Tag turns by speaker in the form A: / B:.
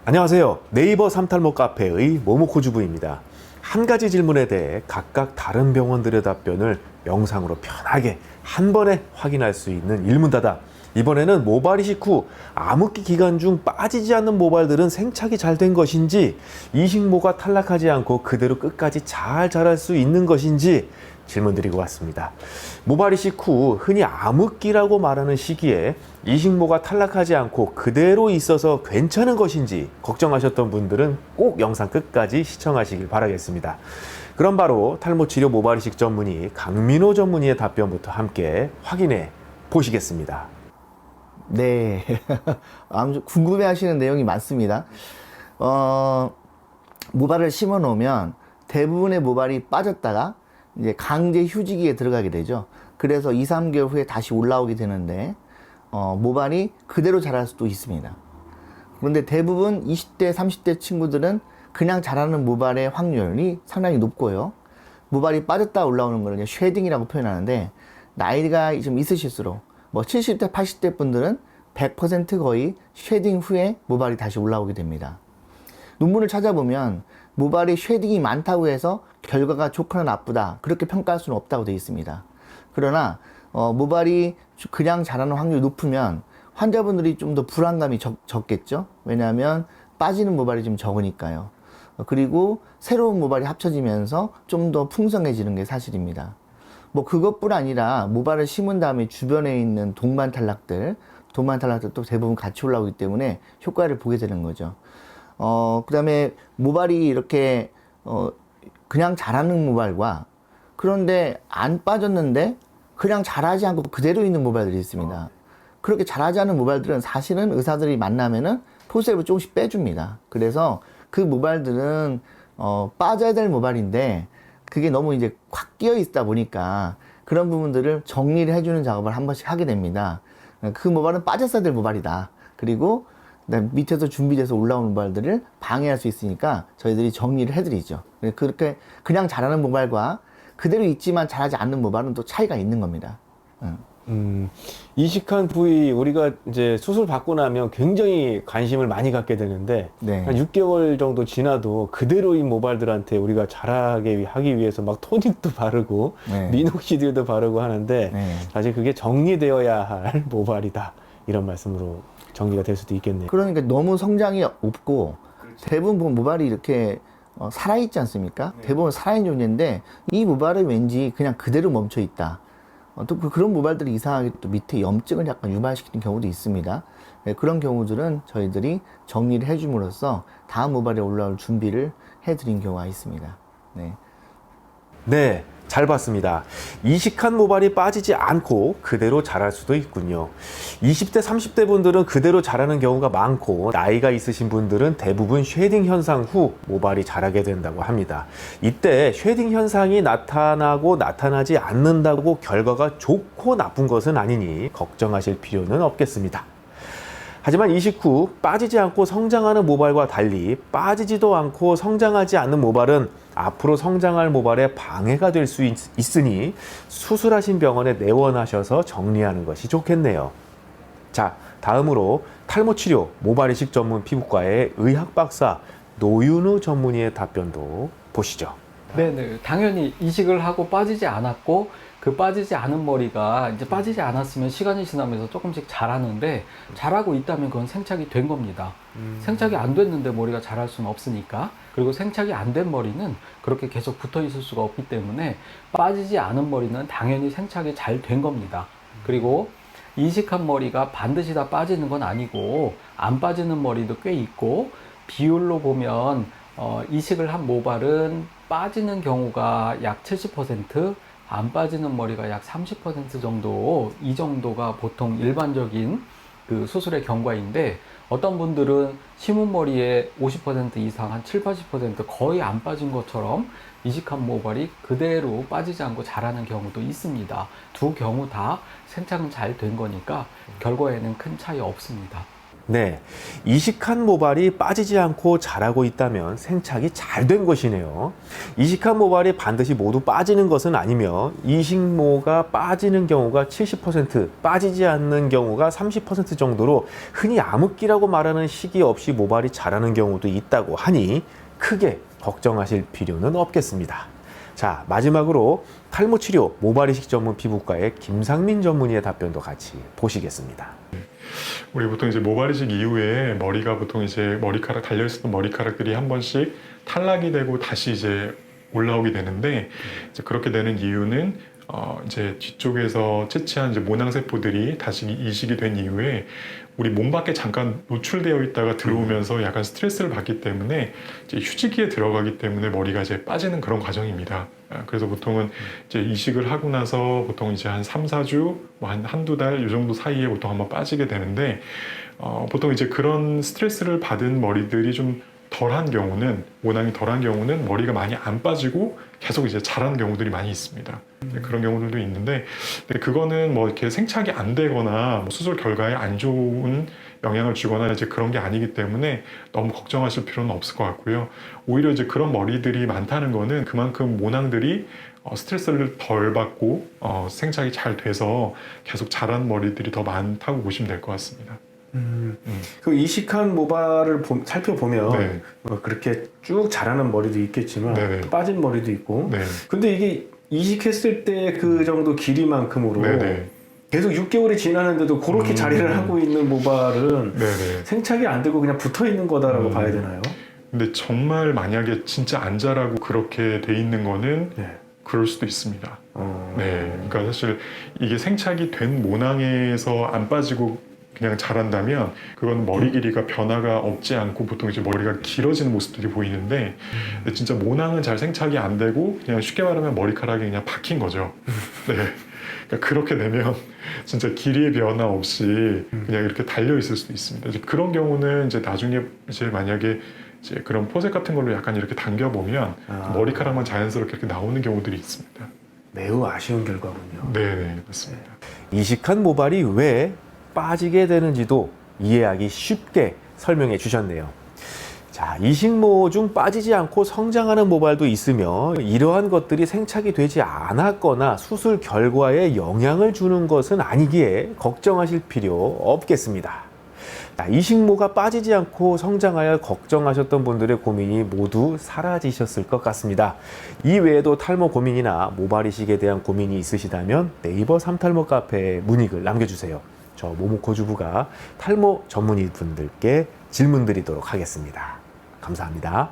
A: 안녕하세요. 네이버 삼탈모 카페의 모모코주부입니다. 한 가지 질문에 대해 각각 다른 병원들의 답변을 영상으로 편하게 한 번에 확인할 수 있는 일문다다. 이번에는 모발 이식 후 암흑기 기간 중 빠지지 않는 모발들은 생착이 잘 된 것인지, 이식모가 탈락하지 않고 그대로 끝까지 잘 자랄 수 있는 것인지 질문 드리고 왔습니다. 모발 이식 후 흔히 암흑기라고 말하는 시기에 이식모가 탈락하지 않고 그대로 있어서 괜찮은 것인지 걱정하셨던 분들은 꼭 영상 끝까지 시청하시길 바라겠습니다. 그럼 바로 탈모치료 모발 이식 전문의 강민호 전문의의 답변부터 함께 확인해 보시겠습니다.
B: 네, 아주 궁금해하시는 내용이 많습니다. 모발을 심어 놓으면 대부분의 모발이 빠졌다가 이제 강제 휴지기에 들어가게 되죠. 그래서 2, 3개월 후에 다시 올라오게 되는데 모발이 그대로 자랄 수도 있습니다. 그런데 대부분 20대, 30대 친구들은 그냥 자라는 모발의 확률이 상당히 높고요. 모발이 빠졌다 올라오는 걸 쉐딩이라고 표현하는데, 나이가 좀 있으실수록 70대, 80대 분들은 100% 거의 쉐딩 후에 모발이 다시 올라오게 됩니다. 논문을 찾아보면 모발이 쉐딩이 많다고 해서 결과가 좋거나 나쁘다 그렇게 평가할 수는 없다고 되어 있습니다. 그러나 모발이 그냥 자라는 확률이 높으면 환자분들이 좀 더 불안감이 적겠죠. 왜냐하면 빠지는 모발이 좀 적으니까요. 그리고 새로운 모발이 합쳐지면서 좀 더 풍성해지는 게 사실입니다. 그것뿐 아니라 모발을 심은 다음에 주변에 있는 동반 탈락들도 대부분 같이 올라오기 때문에 효과를 보게 되는 거죠. 그 다음에 모발이 이렇게 그냥 자라는 모발과, 그런데 안 빠졌는데 그냥 자라지 않고 그대로 있는 모발들이 있습니다. 그렇게 자라지 않은 모발들은 사실은 의사들이 만나면은 포세를 조금씩 빼줍니다. 그래서 그 모발들은 빠져야 될 모발인데 그게 너무 이제 꽉 끼어 있다 보니까 그런 부분들을 정리를 해주는 작업을 한 번씩 하게 됩니다. 그 모발은 빠졌어야 될 모발이다. 그리고 밑에서 준비돼서 올라오는 모발들을 방해할 수 있으니까 저희들이 정리를 해드리죠. 그렇게 그냥 자라는 모발과 그대로 있지만 자라지 않는 모발은 또 차이가 있는 겁니다.
A: 이식한 부위 우리가 이제 수술 받고 나면 굉장히 관심을 많이 갖게 되는데,
B: 네.
A: 한 6개월 정도 지나도 그대로인 모발들한테 우리가 자라게 하기 위해서 막 토닉도 바르고
B: 네.
A: 미녹시딜도 바르고 하는데,
B: 네.
A: 사실 그게 정리되어야 할 모발이다, 이런 말씀으로 정리가 될 수도 있겠네요.
B: 그러니까 너무 성장이 없고, 대부분 보면 모발이 이렇게 살아있지 않습니까? 대부분 살아있는 존재인데 이 모발은 왠지 그냥 그대로 멈춰 있다. 또 그런 모발들이 이상하게 또 밑에 염증을 약간 유발시키는 경우도 있습니다. 그런 경우들은 저희들이 정리를 해줌으로써 다음 모발에 올라올 준비를 해드린 경우가 있습니다.
A: 네, 잘 봤습니다. 이식한 모발이 빠지지 않고 그대로 자랄 수도 있군요. 20대, 30대 분들은 그대로 자라는 경우가 많고, 나이가 있으신 분들은 대부분 쉐딩 현상 후 모발이 자라게 된다고 합니다. 이때 쉐딩 현상이 나타나고 나타나지 않는다고 결과가 좋고 나쁜 것은 아니니 걱정하실 필요는 없겠습니다. 하지만 이식 후 빠지지 않고 성장하는 모발과 달리 빠지지도 않고 성장하지 않는 모발은 앞으로 성장할 모발에 방해가 될 수 있으니 수술하신 병원에 내원하셔서 정리하는 것이 좋겠네요. 자, 다음으로 탈모치료 모발 이식 전문 피부과의 의학박사 노윤우 전문의의 답변도 보시죠.
C: 네네. 당연히 이식을 하고 빠지지 않았고, 그 빠지지 않은 머리가 이제 빠지지 않았으면 시간이 지나면서 조금씩 자라는데, 자라고 있다면 그건 생착이 된 겁니다. 생착이 안 됐는데 머리가 자랄 수는 없으니까. 그리고 생착이 안 된 머리는 그렇게 계속 붙어 있을 수가 없기 때문에 빠지지 않은 머리는 당연히 생착이 잘 된 겁니다. 그리고 이식한 머리가 반드시 다 빠지는 건 아니고, 안 빠지는 머리도 꽤 있고, 비율로 보면 이식을 한 모발은 빠지는 경우가 약 70%, 안 빠지는 머리가 약 30% 정도, 이 정도가 보통 일반적인 그 수술의 경과인데, 어떤 분들은 심은 머리에 50% 이상, 한 7, 80% 거의 안 빠진 것처럼 이식한 모발이 그대로 빠지지 않고 자라는 경우도 있습니다. 두 경우 다 생착은 잘 된 거니까 결과에는 큰 차이 없습니다.
A: 네, 이식한 모발이 빠지지 않고 자라고 있다면 생착이 잘 된 것이네요. 이식한 모발이 반드시 모두 빠지는 것은 아니며 이식모가 빠지는 경우가 70%, 빠지지 않는 경우가 30% 정도로 흔히 암흑기라고 말하는 시기 없이 모발이 자라는 경우도 있다고 하니 크게 걱정하실 필요는 없겠습니다. 자, 마지막으로 탈모 치료 모발이식 전문 피부과의 김상민 전문의의 답변도 같이 보시겠습니다.
D: 우리 보통 이제 모발이식 이후에 머리가 보통 이제 머리카락 달려있었던 머리카락들이 한 번씩 탈락이 되고 다시 이제 올라오게 되는데 이제 그렇게 되는 이유는 이제 뒤쪽에서 채취한 이제 모낭세포들이 다시 이식이 된 이후에 우리 몸 밖에 잠깐 노출되어 있다가 들어오면서 약간 스트레스를 받기 때문에 이제 휴지기에 들어가기 때문에 머리가 이제 빠지는 그런 과정입니다. 그래서 보통은 이제 이식을 하고 나서 보통 이제 한 3, 4주, 뭐 한두 달 이 정도 사이에 보통 한번 빠지게 되는데 보통 이제 그런 스트레스를 받은 머리들이 좀 덜한 경우는 모낭이 덜한 경우는 머리가 많이 안 빠지고 계속 이제 자라는 경우들이 많이 있습니다. 그런 경우들도 있는데 그거는 뭐 이렇게 생착이 안 되거나 뭐 수술 결과에 안 좋은 영향을 주거나 이제 그런 게 아니기 때문에 너무 걱정하실 필요는 없을 것 같고요. 오히려 이제 그런 머리들이 많다는 거는 그만큼 모낭들이 스트레스를 덜 받고 생착이 잘 돼서 계속 자란 머리들이 더 많다고 보시면 될 것 같습니다.
A: 그 이식한 모발을 살펴보면
D: 네.
A: 그렇게 쭉 자라는 머리도 있겠지만
D: 네네.
A: 빠진 머리도 있고
D: 네.
A: 근데 이게 이식했을 때 그 정도 길이만큼으로
D: 네네.
A: 계속 6개월이 지나는데도 그렇게 자리를 하고 있는 모발은
D: 네네.
A: 생착이 안 되고 그냥 붙어 있는 거다라고 봐야 되나요?
D: 근데 정말 만약에 진짜 안 자라고 그렇게 돼 있는 거는
A: 네.
D: 그럴 수도 있습니다. 네. 그러니까 사실 이게 생착이 된 모낭에서 안 빠지고 그냥 자란다면 그건 머리 길이가 변화가 없지 않고 보통 이제 머리가 길어지는 모습들이 보이는데 근데 진짜 모낭은 잘 생착이 안 되고 그냥 쉽게 말하면 머리카락이 그냥 박힌 거죠. 네. 그러니까 그렇게 되면 진짜 길이의 변화 없이 그냥 이렇게 달려 있을 수도 있습니다. 이제 그런 경우는 이제 나중에 이제 만약에 이제 그런 포색 같은 걸로 약간 이렇게 당겨 보면 머리카락만 자연스럽게 이렇게 나오는 경우들이 있습니다.
A: 매우 아쉬운 결과군요.
D: 네, 맞습니다.
A: 이식한 모발이 왜 빠지게 되는지도 이해하기 쉽게 설명해 주셨네요. 자, 이식모 중 빠지지 않고 성장하는 모발도 있으며 이러한 것들이 생착이 되지 않았거나 수술 결과에 영향을 주는 것은 아니기에 걱정하실 필요 없겠습니다. 자, 이식모가 빠지지 않고 성장하여 걱정하셨던 분들의 고민이 모두 사라지셨을 것 같습니다. 이 외에도 탈모 고민이나 모발 이식에 대한 고민이 있으시다면 네이버 삼탈모 카페에 문의글 남겨주세요. 저 모모코 주부가 탈모 전문의 분들께 질문 드리도록 하겠습니다. 감사합니다.